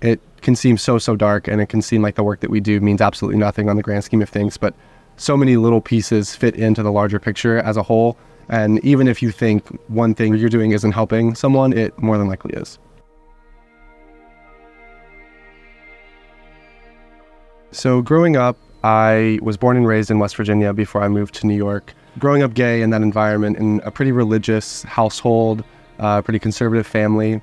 it can seem so dark, and it can seem like the work that we do means absolutely nothing on the grand scheme of things, but so many little pieces fit into the larger picture as a whole. And even if you think one thing you're doing isn't helping someone, it more than likely is. So growing up, I was born and raised in West Virginia before I moved to New York. Growing up gay in that environment, in a pretty religious household, pretty conservative family,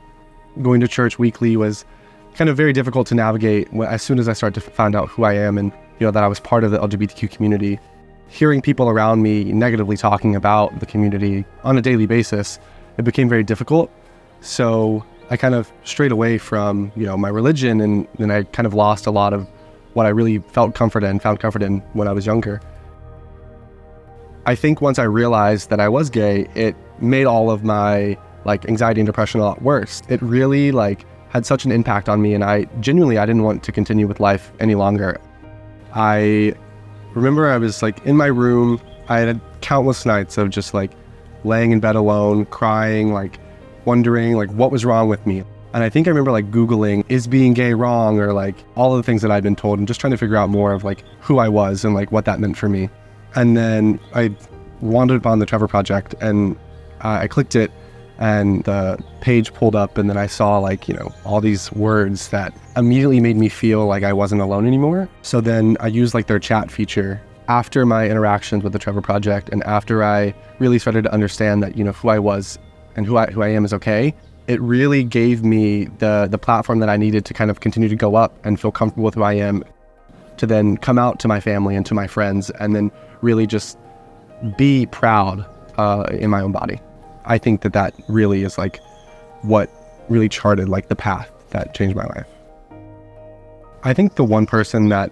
going to church weekly was kind of very difficult to navigate as soon as I started to find out who I am and that I was part of the LGBTQ community. Hearing people around me negatively talking about the community on a daily basis, it became very difficult. So I kind of strayed away from my religion, and then I kind of lost a lot of what I really found comfort in when I was younger. I think once I realized that I was gay, it made all of my anxiety and depression a lot worse. It really had such an impact on me, and I didn't want to continue with life any longer. I remember I was in my room. I had countless nights of just laying in bed alone, crying, wondering what was wrong with me. And I think I remember Googling, is being gay wrong, or all of the things that I'd been told, and just trying to figure out more of who I was and what that meant for me. And then I wandered upon the Trevor Project, and I clicked it, and the page pulled up, and then I saw all these words that immediately made me feel like I wasn't alone anymore. So then I used their chat feature after my interactions with the Trevor Project, and after I really started to understand that who I was and who I am is okay. It really gave me the platform that I needed to kind of continue to go up and feel comfortable with who I am, to then come out to my family and to my friends, and then really just be proud in my own body. I think that really is what really charted the path that changed my life. I think the one person that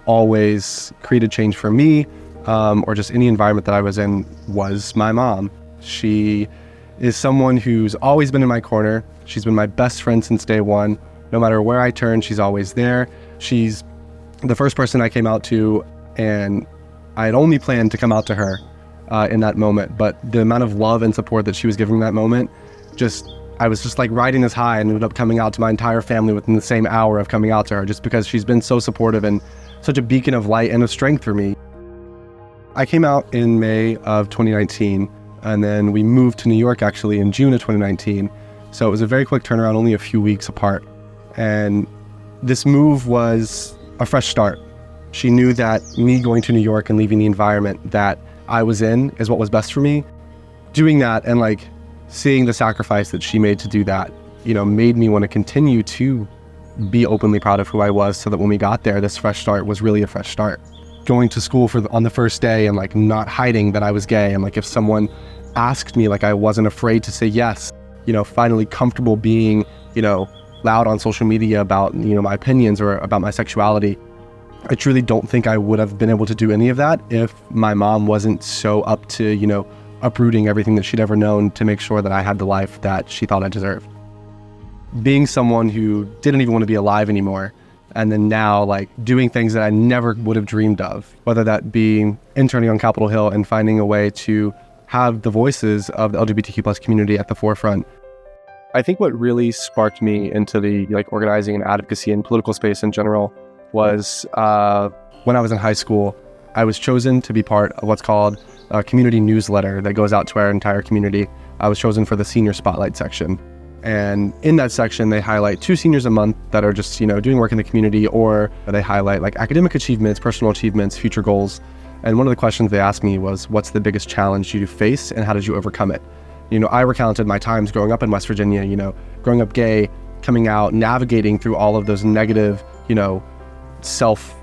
always created change for me, or just any environment that I was in, was my mom. She is someone who's always been in my corner. She's been my best friend since day one. No matter where I turn, she's always there. She's the first person I came out to, and I had only planned to come out to her in that moment. But the amount of love and support that she was giving in that moment, I was just riding this high, and ended up coming out to my entire family within the same hour of coming out to her, just because she's been so supportive and such a beacon of light and of strength for me. I came out in May of 2019. And then we moved to New York actually in June of 2019. So it was a very quick turnaround, only a few weeks apart. And this move was a fresh start. She knew that me going to New York and leaving the environment that I was in is what was best for me. Doing that and seeing the sacrifice that she made to do that, made me want to continue to be openly proud of who I was, so that when we got there, this fresh start was really a fresh start. Going to school on the first day and not hiding that I was gay, and if someone asked me, I wasn't afraid to say yes. Finally comfortable being loud on social media about my opinions or about my sexuality. I truly don't think I would have been able to do any of that if my mom wasn't so up to uprooting everything that she'd ever known to make sure that I had the life that she thought I deserved. Being someone who didn't even want to be alive anymore, and then now doing things that I never would have dreamed of, whether that be interning on Capitol Hill and finding a way to have the voices of the LGBTQ plus community at the forefront. I think what really sparked me into the organizing and advocacy and political space in general was when I was in high school. I was chosen to be part of what's called a community newsletter that goes out to our entire community. I was chosen for the senior spotlight section. And in that section, they highlight 2 seniors a month that are just, doing work in the community, or they highlight academic achievements, personal achievements, future goals. And one of the questions they asked me was, what's the biggest challenge you face and how did you overcome it? I recounted my times growing up in West Virginia, growing up gay, coming out, navigating through all of those negative, self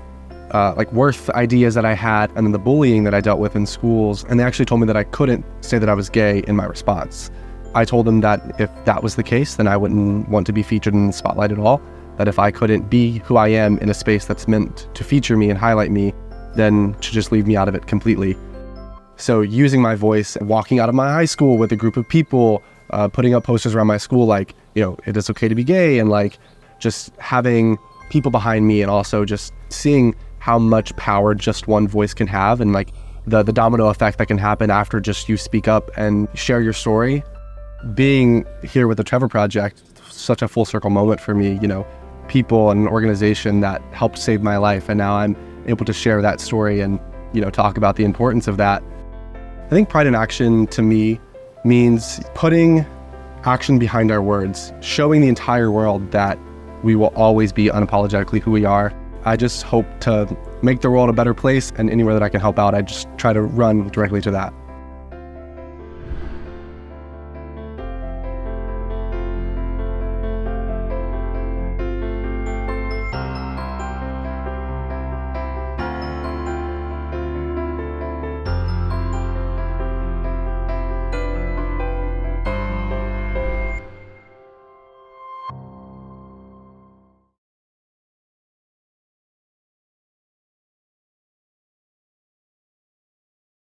worth ideas that I had, and then the bullying that I dealt with in schools. And they actually told me that I couldn't say that I was gay in my response. I told them that if that was the case, then I wouldn't want to be featured in the spotlight at all. That if I couldn't be who I am in a space that's meant to feature me and highlight me, then to just leave me out of it completely. So using my voice, walking out of my high school with a group of people, putting up posters around my school it is okay to be gay, and just having people behind me, and also just seeing how much power just one voice can have, and the domino effect that can happen after just you speak up and share your story. Being here with the Trevor Project such a full circle moment for me, people and an organization that helped save my life. And now I'm able to share that story and, talk about the importance of that. I think pride in action to me means putting action behind our words, showing the entire world that we will always be unapologetically who we are. I just hope to make the world a better place, and anywhere that I can help out, I just try to run directly to that.